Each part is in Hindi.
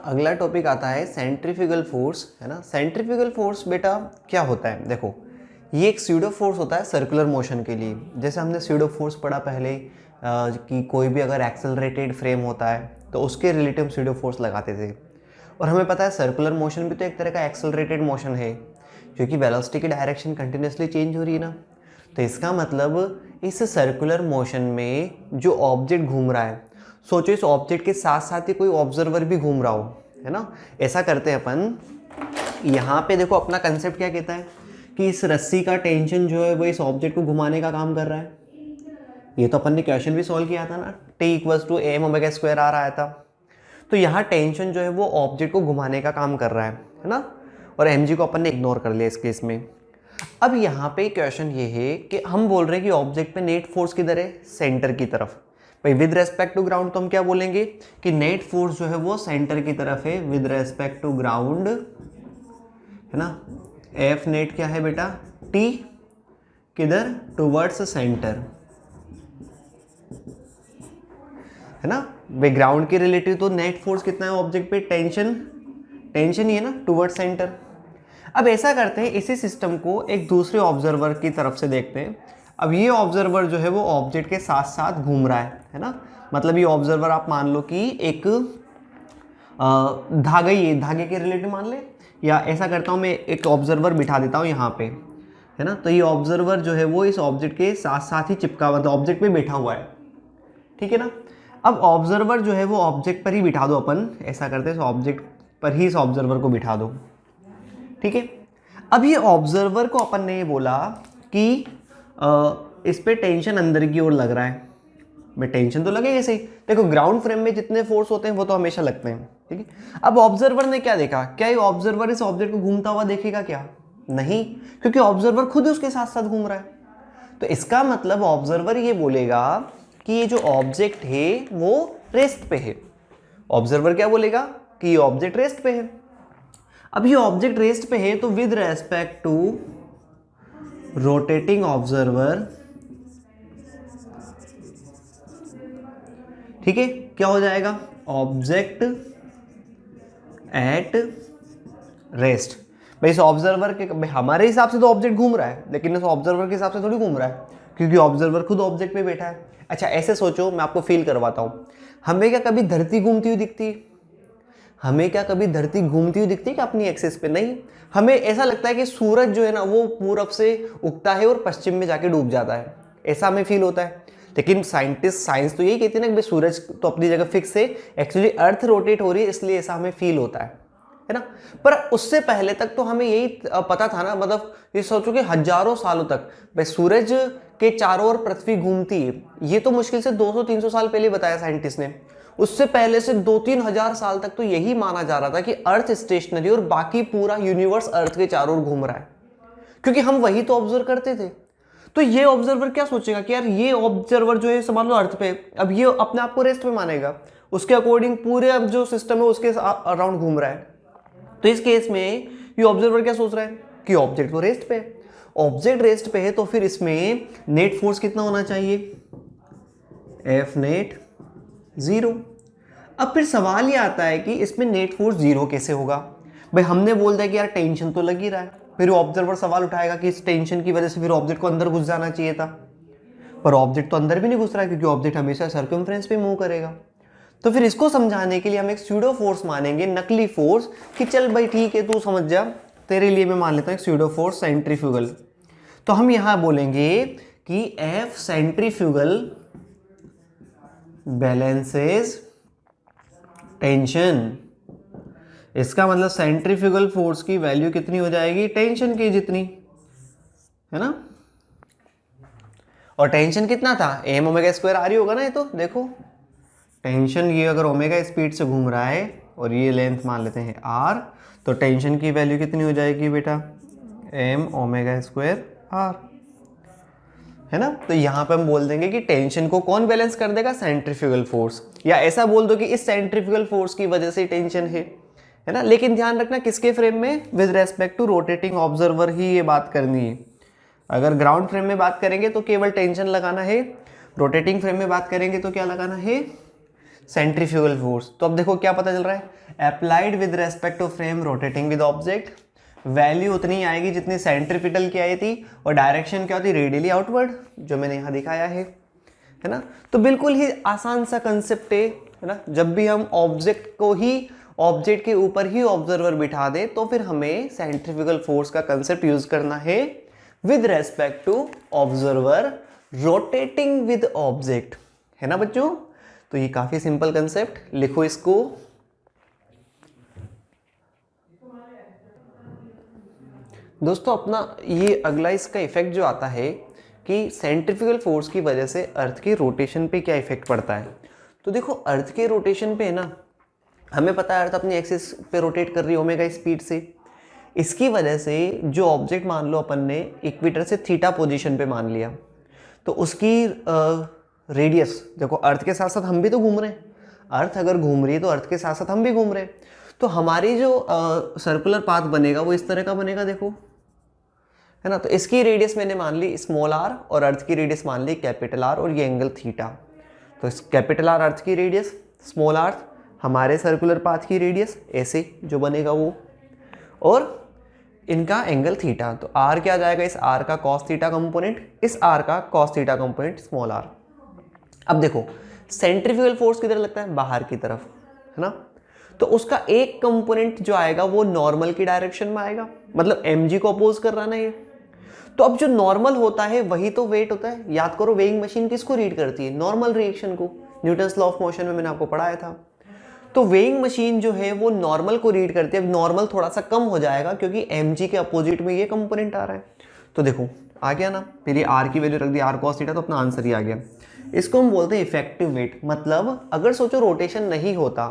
अगला टॉपिक आता है सेंट्रीफ्यूगल फोर्स, है ना। सेंट्रीफ्यूगल फोर्स बेटा क्या होता है, देखो ये एक स्यूडो फोर्स होता है सर्कुलर मोशन के लिए। जैसे हमने स्यूडो फोर्स पढ़ा पहले कि कोई भी अगर एक्सेलरेटेड फ्रेम होता है तो उसके रिलेटिव स्यूडो फोर्स लगाते थे। और हमें पता है सर्कुलर मोशन भी तो एक तरह का एक्सेलरेटेड मोशन है, क्योंकि वेलोसिटी की डायरेक्शन कंटिन्यूसली चेंज हो रही है ना। तो इसका मतलब इस सर्कुलर मोशन में जो ऑब्जेक्ट घूम रहा है, सोचो इस ऑब्जेक्ट के साथ साथ ही कोई ऑब्जर्वर भी घूम रहा हो, है ना। ऐसा करते हैं अपन, यहाँ पे देखो अपना कंसेप्ट क्या कहता है कि इस रस्सी का टेंशन जो है वो इस ऑब्जेक्ट को घुमाने का काम कर रहा है। ये तो अपन ने क्वेश्चन भी सॉल्व किया था ना, T=m² आ रहा था। तो यहाँ टेंशन जो है वो ऑब्जेक्ट को घुमाने का काम कर रहा है ना। और mg को अपन ने इग्नोर कर लिया इस केस में। अब यहाँ पे क्वेश्चन ये है कि हम बोल रहे हैं कि ऑब्जेक्ट पे नेट फोर्स किधर है, सेंटर की तरफ। भाई विद रेस्पेक्ट टू ग्राउंड तो हम क्या बोलेंगे कि नेट फोर्स जो है वो सेंटर की तरफ है विद रेस्पेक्ट टू ग्राउंड, है ना। एफ नेट क्या है बेटा, टी किधर, टुवर्ड्स सेंटर, है ना। भाई ग्राउंड के रिलेटिव तो नेट फोर्स कितना है ऑब्जेक्ट पे, टेंशन, टेंशन ही है ना, टुवर्ड्स सेंटर। अब ऐसा करते हैं, इसी सिस्टम को एक दूसरे ऑब्जर्वर की तरफ से देखते हैं। अब ये ऑब्जर्वर जो है वो ऑब्जेक्ट के साथ साथ घूम रहा है ना। मतलब ये ऑब्जर्वर आप मान लो कि एक धागा, ये धागे के रिलेटिव मान ले, या ऐसा करता हूँ मैं एक ऑब्जर्वर बिठा देता हूँ यहाँ पे, है ना। तो ये ऑब्जर्वर जो है वो इस ऑब्जेक्ट के साथ साथ ही चिपका हुआ, मतलब ऑब्जेक्ट पे बैठा हुआ है, ठीक है ना। अब ऑब्जर्वर जो है वो ऑब्जेक्ट पर ही बिठा दो अपन, ऐसा करते हैं ऑब्जेक्ट पर ही इस ऑब्जर्वर को बिठा दो, ठीक है। अब ये ऑब्जर्वर को अपन ने ये बोला कि इस पे टेंशन अंदर की ओर लग रहा है। भाई टेंशन तो लगेगा ऐसे ही, देखो ग्राउंड फ्रेम में जितने फोर्स होते हैं वो तो हमेशा लगते हैं, ठीक है। अब ऑब्जर्वर ने क्या देखा, क्या ये ऑब्जर्वर इस ऑब्जेक्ट को घूमता हुआ देखेगा क्या, नहीं, क्योंकि ऑब्जर्वर खुद उसके साथ साथ घूम रहा है। तो इसका मतलब ऑब्जर्वर ये बोलेगा कि ये जो ऑब्जेक्ट है वो रेस्ट पे है। ऑब्जर्वर क्या बोलेगा कि ये ऑब्जेक्ट रेस्ट पे है। अब ये ऑब्जेक्ट रेस्ट पे है तो with respect to rotating observer, ठीक है, क्या हो जाएगा, ऑब्जेक्ट एट रेस्ट। भाई इस ऑब्जर्वर के, भाई हमारे हिसाब से तो ऑब्जेक्ट घूम रहा है, लेकिन इस ऑब्जर्वर के हिसाब से थोड़ी घूम रहा है, क्योंकि ऑब्जर्वर खुद ऑब्जेक्ट पे बैठा है। अच्छा ऐसे सोचो, मैं आपको फील करवाता हूं, हमें क्या कभी धरती घूमती हुई दिखती है, हमें क्या कभी धरती घूमती हुई दिखती है क्या अपनी एक्सिस पे, नहीं। हमें ऐसा लगता है कि सूरज जो है ना वो पूरब से उगता है और पश्चिम में जाके डूब जाता है, ऐसा हमें फील होता है। लेकिन साइंस तो यही कहती है ना कि सूरज तो अपनी जगह फिक्स है, एक्चुअली अर्थ रोटेट हो रही है, इसलिए ऐसा हमें फील होता है ना। पर उससे पहले तक तो हमें यही पता था ना, मतलब ये सोचो कि हजारों सालों तक भाई सूरज के चारों ओर पृथ्वी घूमती है, ये तो मुश्किल से 200-300 साल पहले बताया साइंटिस्ट ने। उससे पहले से 2-3 हजार साल तक तो यही माना जा रहा था कि अर्थ स्टेशनरी और बाकी पूरा यूनिवर्स अर्थ के चारों ओर घूम रहा है, क्योंकि हम वही तो ऑब्जर्व करते थे। तो ये ऑब्जर्वर क्या सोचेगा कि यार ये ऑब्जर्वर जो है समझ लो अर्थ पे, अब ये अपने आप को रेस्ट में मानेगा, उसके अकॉर्डिंग पूरे अब जो सिस्टम है उसके अराउंड घूम रहा है। तो इस केस में ये ऑब्जर्वर क्या सोच रहा है कि ऑब्जेक्ट तो रेस्ट पे है, ऑब्जेक्ट रेस्ट पे है, तो फिर इसमें नेट फोर्स कितना होना चाहिए, एफ नेट 0। अब फिर सवाल ये आता है कि इसमें नेट फोर्स 0 कैसे होगा। भाई हमने बोल दिया कि यार टेंशन तो लग ही रहा है, फिर ऑब्जर्वर सवाल उठाएगा कि इस टेंशन की वजह से फिर ऑब्जेक्ट को अंदर घुस जाना चाहिए था, पर ऑब्जेक्ट तो अंदर भी नहीं घुस रहा है, क्योंकि ऑब्जेक्ट हमेशा सर्कमफ्रेंस पे मूव करेगा। तो फिर इसको समझाने के लिए हम एक स्यूडो फोर्स मानेंगे, नकली फोर्स, कि चल भाई ठीक है तू समझ जा, तेरे लिए मैं मान लेता हूँ एक स्यूडो फोर्स सेंट्रीफ्यूगल। तो हम यहां बोलेंगे कि एफ सेंट्रीफ्यूगल बैलेंसेस टेंशन। इसका मतलब सेंट्रीफ्यूगल फोर्स की वैल्यू कितनी हो जाएगी, टेंशन की जितनी, है ना। और टेंशन कितना था, m⍵² आ रही होगा ना, ये तो देखो टेंशन, ये अगर ओमेगा स्पीड से घूम रहा है और ये लेंथ मान लेते हैं r, तो टेंशन की वैल्यू कितनी हो जाएगी बेटा, m⍵² r, है ना। तो यहां पे हम बोल देंगे कि टेंशन को कौन बैलेंस कर देगा, सेंट्रीफ्यूगल फोर्स, या ऐसा बोल दो कि इस सेंट्रीफ्यूगल फोर्स की वजह से टेंशन है ना। लेकिन ध्यान रखना किसके फ्रेम में, with respect to rotating observer ही ये बात करनी है। अगर ग्राउंड फ्रेम में बात करेंगे तो केवल टेंशन लगाना है, रोटेटिंग फ्रेम में बात करेंगे तो क्या लगाना है, सेंट्रीफ्यूगल फोर्स। तो अब देखो क्या पता चल रहा है, applied with respect to frame rotating with object, value उतनी आएगी जितनी सेंट्रीपिटल की आई थी, और डायरेक्शन क्या होती है, रेडियली आउटवर्ड, जो मैंने यहाँ दिखाया है ना। तो बिल्कुल ही आसान सा कंसेप्ट है ना। जब भी हम ऑब्जेक्ट के ऊपर ही ऑब्जर्वर बिठा दे तो फिर हमें सेंट्रीफ्यूगल फोर्स का कंसेप्ट यूज करना है with respect to observer rotating with object, है ना बच्चों। तो ये काफी सिंपल कंसेप्ट, लिखो इसको। दोस्तों अपना ये अगला इसका इफेक्ट जो आता है कि सेंट्रीफ्यूगल फोर्स की वजह से अर्थ के रोटेशन पे क्या इफेक्ट पड़ता है। तो देखो अर्थ के रोटेशन पे ना, हमें पता है अर्थ अपनी एक्सिस पे रोटेट कर रही है ओमेगा स्पीड से। इसकी वजह से जो ऑब्जेक्ट मान लो अपन ने इक्वेटर से थीटा पोजीशन पे मान लिया, तो उसकी रेडियस, देखो अर्थ के साथ साथ हम भी तो घूम रहे हैं, अर्थ अगर घूम रही है तो अर्थ के साथ साथ हम भी घूम रहे हैं। तो हमारी जो सर्कुलर पाथ बनेगा वो इस तरह का बनेगा, देखो, है ना। तो इसकी रेडियस मैंने मान ली स्मॉल आर और अर्थ की रेडियस मान ली कैपिटल आर और ये एंगल थीटा। तो इस कैपिटल आर अर्थ की रेडियस, स्मॉल आर हमारे सर्कुलर पाथ की रेडियस, ऐसे जो बनेगा वो, और इनका एंगल थीटा। तो आर क्या जाएगा, इस आर का कॉस थीटा कंपोनेंट, इस आर का cos theta component small R. अब देखो सेंट्रीफ्यूगल फोर्स किधर लगता है, बाहर की तरफ, है ना। तो उसका एक कंपोनेंट जो आएगा वो नॉर्मल की डायरेक्शन में आएगा, मतलब mg को अपोज कर रहा है ना ये। तो अब जो नॉर्मल होता है वही तो वेट होता है। याद करो वेइंग मशीन किसको रीड करती है, नॉर्मल रिएक्शन को। न्यूटन्स लॉ ऑफ मोशन में मैंने आपको पढ़ाया था। तो वेइंग मशीन जो है वो नॉर्मल को रीड करती है। अब नॉर्मल थोड़ा सा कम हो जाएगा क्योंकि mg के अपोजिट में ये कंपोनेंट आ रहा है। तो देखो आ गया ना, फिर ये r की वैल्यू रख दी, r cos थीटा, तो अपना आंसर ही आ गया। इसको हम बोलते हैं इफेक्टिव वेट। मतलब अगर सोचो रोटेशन नहीं होता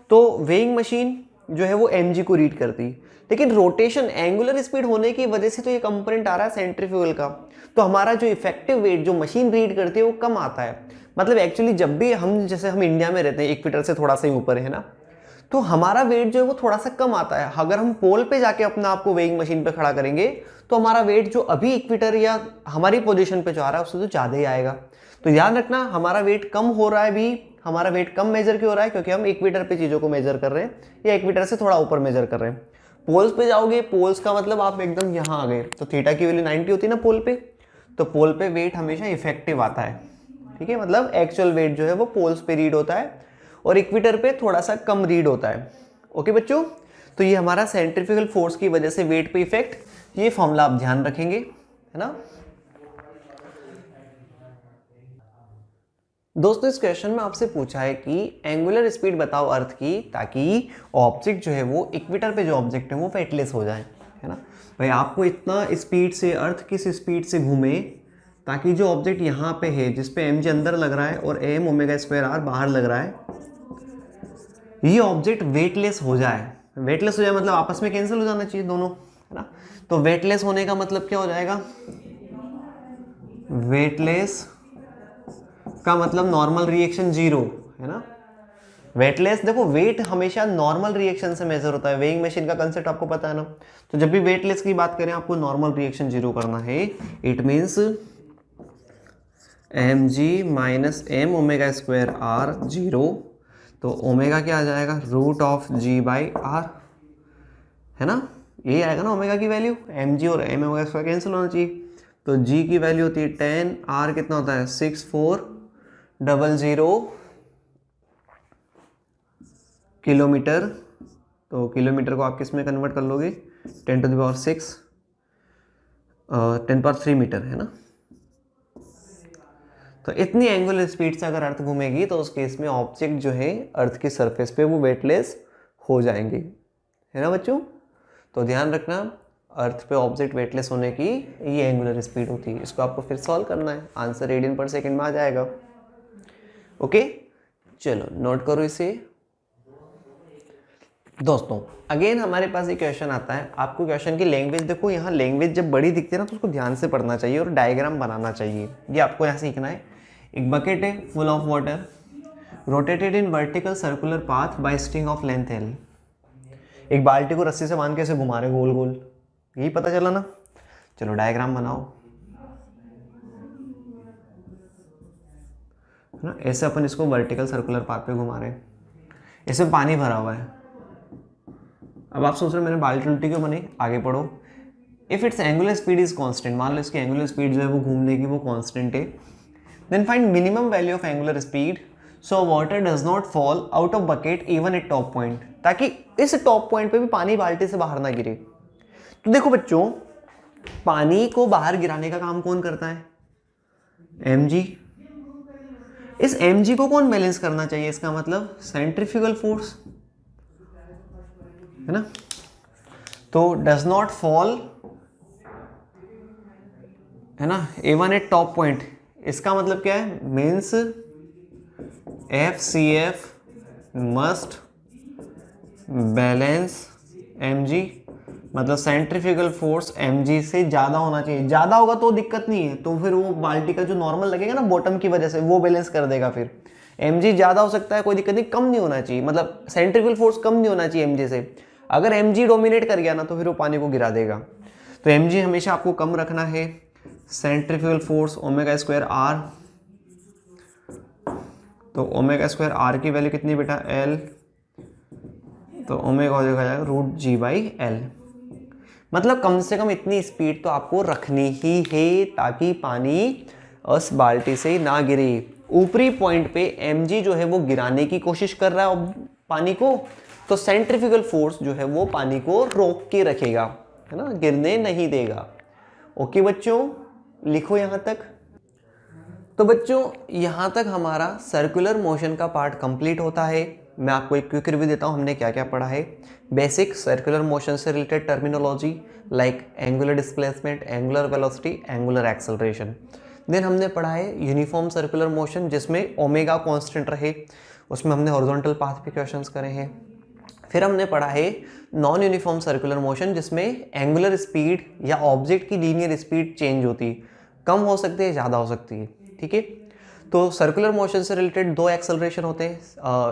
तो वेइंग मशीन जो है वो mg को रीड करती, लेकिन रोटेशन एंगुलर स्पीड होने की वजह से तो ये कंपोनेंट आ रहा है सेंट्रीफ्यूगल का, तो हमारा जो इफेक्टिव वेट जो मशीन रीड करती है वो कम आता है। मतलब एक्चुअली जब भी हम, जैसे हम इंडिया में रहते हैं, इक्वेटर से थोड़ा सा ही ऊपर है ना, तो हमारा वेट जो है वो थोड़ा सा कम आता है। अगर हम पोल पे जाके अपना आपको वेइंग मशीन पे खड़ा करेंगे तो हमारा वेट जो अभी इक्वेटर या हमारी पोजीशन पे जो आ रहा है उससे तो ज़्यादा ही आएगा। तो याद रखना हमारा वेट कम हो रहा है भी, हमारा वेट कम मेजर क्यों हो रहा है, क्योंकि हम इक्वेटर पे चीज़ों को मेजर कर रहे हैं या इक्वेटर से थोड़ा ऊपर मेजर कर रहे हैं। पोल्स पे जाओगे, पोल्स का मतलब आप एकदम यहाँ आ गए, तो थीटा की वैल्यू 90 होती है ना पोल पे, तो पोल पे वेट हमेशा इफेक्टिव आता है, ठीक है। मतलब एक्चुअल वेट जो है वो पोल्स पे रीड होता है और इक्वेटर पे थोड़ा सा कम रीड होता है। ओके बच्चों, तो ये हमारा सेंट्रीफ्यूगल फोर्स की वजह से वेट पे इफेक्ट, ये फॉर्मूला आप ध्यान रखेंगे, है ना। दोस्तों इस क्वेश्चन में आपसे पूछा है कि एंगुलर स्पीड बताओ अर्थ की, ताकि ऑब्जेक्ट जो है वो इक्वेटर पे जो ऑब्जेक्ट है वो वेटलेस हो जाए, है ना। भाई आपको इतना स्पीड से, अर्थ किस स्पीड से घूमे ताकि जो ऑब्जेक्ट यहाँ पे है जिसपे mg अंदर लग रहा है और m ओमेगा स्क्वायर r बाहर लग रहा है, ये ऑब्जेक्ट वेटलेस हो जाए। वेटलेस हो जाए मतलब आपस में कैंसिल हो जाना चाहिए दोनों, है ना। तो वेटलेस होने का मतलब क्या हो जाएगा, वेटलेस का मतलब नॉर्मल रिएक्शन जीरो, है ना। वेटलेस, देखो वेट हमेशा नॉर्मल रिएक्शन से मेजर होता है, वेइंग मशीन का कंसेप्ट आपको पता है ना। तो जब भी वेटलेस की बात करें आपको नॉर्मल रिएक्शन जीरो करना है। It means mg minus m omega square r zero. तो ओमेगा क्या आ जाएगा, root of g by r, है ना। ये आएगा ना ओमेगा की वैल्यू, mg और m ओमेगा स्क्वायर कैंसिल होना चाहिए। तो g की वैल्यू होती है 10, r कितना होता है 6400 किलोमीटर। तो किलोमीटर को आप किस में कन्वर्ट कर लोगे, 10 to the power 6, 10 power 3 metre, है ना। तो इतनी एंगुलर स्पीड से अगर अर्थ घूमेगी तो उस केस में ऑब्जेक्ट जो है अर्थ की सरफेस पे वो वेटलेस हो जाएंगे, है ना बच्चों। तो ध्यान रखना अर्थ पे ऑब्जेक्ट वेटलेस होने की ये एंगुलर स्पीड होती है। इसको आपको फिर सॉल्व करना है, आंसर रेडियन पर सेकंड में आ जाएगा। ओके चलो नोट करो इसे। दोस्तों अगेन हमारे पास एक क्वेश्चन आता है, आपको क्वेश्चन की लैंग्वेज देखो, यहाँ लैंग्वेज जब बड़ी दिखती है ना तो उसको ध्यान से पढ़ना चाहिए और डायग्राम बनाना चाहिए। ये आपको यहाँ सीखना है। एक बकेट है full of water, rotated in vertical circular path by string of length L. एक बाल्टी को रस्सी से बांध के ऐसे घुमा रहे गोल गोल, यही पता चला ना। चलो डायग्राम बनाओ। है ना। ऐसे अपन इसको वर्टिकल सर्कुलर पाथ पे घुमा रहे हैं, इसमें पानी भरा हुआ है। अब आप सोच रहे हो मैंने बाल्टी उल्टी क्यों बनाई, आगे पढ़ो। If it's angular speed is constant, मान लो इसकी एंगुलर स्पीड जो है वो घूमने की वो कांस्टेंट है, then find minimum value of angular speed so water does not fall out of bucket even at top point, ताकि इस टॉप पॉइंट पे भी पानी बाल्टी से बाहर ना गिरे। तो देखो बच्चों, पानी को बाहर गिराने का काम कौन करता है, mg। इस mg को कौन बैलेंस करना चाहिए, इसका मतलब सेंट्रीफ्यूगल फोर्स, है ना। तो डज नॉट फॉल, है ना, A1 एट टॉप पॉइंट, इसका मतलब क्या है, means FCF must balance mg, मतलब सेंट्रीफ्यूगल फोर्स mg से ज़्यादा होना चाहिए। ज़्यादा होगा तो दिक्कत नहीं है, तो फिर वो बाल्टी का जो नॉर्मल लगेगा ना बॉटम की वजह से वो बैलेंस कर देगा। फिर mg ज़्यादा हो सकता है, कोई दिक्कत नहीं, कम नहीं होना चाहिए, मतलब सेंट्रीफ्यूगल फोर्स कम नहीं होना चाहिए mg से। अगर mg डोमिनेट कर गया ना तो फिर वो पानी को गिरा देगा। तो mg हमेशा आपको कम रखना है। Centrifugal force omega square r, तो ओमेगा स्क्वायर r की वैल्यू कितनी बेटा, l, तो ओमेगा हो जाएगा √g/l। मतलब कम से कम इतनी स्पीड तो आपको रखनी ही है ताकि पानी उस बाल्टी से ना गिरे। ऊपरी पॉइंट पे mg जो है वो गिराने की कोशिश कर रहा है पानी को, तो सेंट्रीफ्यूगल फोर्स जो है वो पानी को रोक के रखेगा, है ना, गिरने नहीं देगा। ओके बच्चों, लिखो यहाँ तक। तो बच्चों यहाँ तक हमारा सर्कुलर मोशन का पार्ट कंप्लीट होता है। मैं आपको एक क्विक रिव्यू देता हूँ हमने क्या क्या पढ़ा है। बेसिक सर्कुलर मोशन से related terminology like angular displacement, angular velocity, angular acceleration. Then हमने पढ़ा है यूनिफॉर्म सर्कुलर मोशन जिसमें ओमेगा कांस्टेंट रहे, उसमें हमने हॉरिजॉन्टल पाथ पे क्वेश्चंस करे हैं। फिर हमने पढ़ा है नॉन यूनिफॉर्म सर्कुलर मोशन जिसमें एंगुलर स्पीड या ऑब्जेक्ट की लीनियर स्पीड चेंज होती है, कम हो सकती है, ज़्यादा हो सकती है, ठीक है। तो सर्कुलर मोशन से रिलेटेड दो एक्सेलरेशन होते हैं,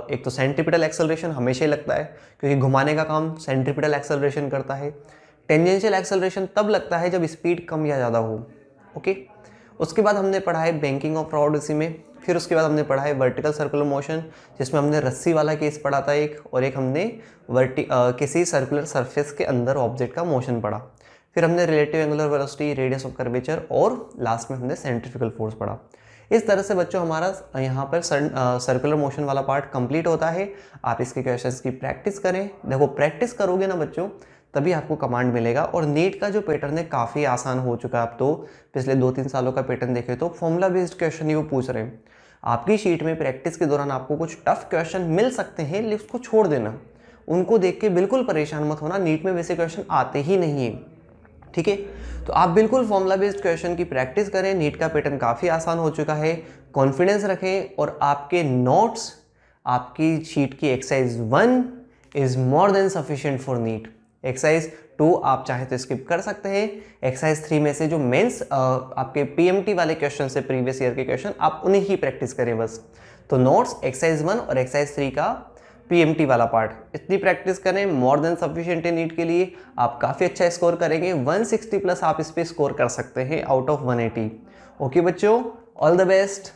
एक तो सेंट्रीपिटल एक्सेलरेशन हमेशा ही लगता है क्योंकि घुमाने का काम सेंट्रीपिटल एक्सेलरेशन करता है। टेंजेंशियल एक्सेलरेशन तब लगता है जब स्पीड कम या ज़्यादा हो, ओके। उसके बाद हमने पढ़ा है बैंकिंग ऑफ रॉड इसी में। फिर उसके बाद हमने पढ़ा है वर्टिकल सर्कुलर मोशन जिसमें हमने रस्सी वाला केस पढ़ा था एक, और एक हमने किसी सर्कुलर सरफेस के अंदर ऑब्जेक्ट का मोशन पढ़ा। फिर हमने relative angular velocity, radius of curvature, और लास्ट में हमने सेंट्रीफ्यूगल फोर्स पढ़ा। इस तरह से बच्चों हमारा यहाँ पर सर्कुलर मोशन वाला पार्ट कंप्लीट होता है। आप इसके क्वेश्चंस की प्रैक्टिस करें। देखो प्रैक्टिस करोगे ना बच्चों तभी आपको कमांड मिलेगा। और नीट का जो पैटर्न है काफ़ी आसान हो चुका है। अब तो पिछले 2-3 सालों का पैटर्न देखें तो फॉर्मूला बेस्ड क्वेश्चन ही वो पूछ रहे हैं। आपकी शीट में प्रैक्टिस के दौरान आपको कुछ टफ क्वेश्चन मिल सकते हैं, लेकिन उसको छोड़ देना, उनको देख के बिल्कुल परेशान मत होना। नीट में वैसे क्वेश्चन आते ही नहीं है, ठीक है। तो आप बिल्कुल फॉर्मूला बेस्ड क्वेश्चन की प्रैक्टिस करें। नीट का पैटर्न काफ़ी आसान हो चुका है, कॉन्फिडेंस रखें। और आपके नोट्स, आपकी शीट की exercise 1 is more than sufficient for NEET. Exercise 2 आप चाहे तो स्किप कर सकते हैं। एक्सरसाइज 3 में से जो मेंस आपके पीएमटी वाले क्वेश्चन से प्रीवियस ईयर के क्वेश्चन, आप उन्हीं की प्रैक्टिस करें बस। तो नोट्स एक्सरसाइज 1 और एक्सरसाइज 3 का पीएमटी वाला पार्ट, इतनी प्रैक्टिस करें, मोर देन सफिशिएंट है नीट के लिए। आप काफ़ी अच्छा स्कोर करेंगे, 160 प्लस आप इस पर स्कोर कर सकते हैं आउट ऑफ 180। ओके बच्चों, ऑल द बेस्ट।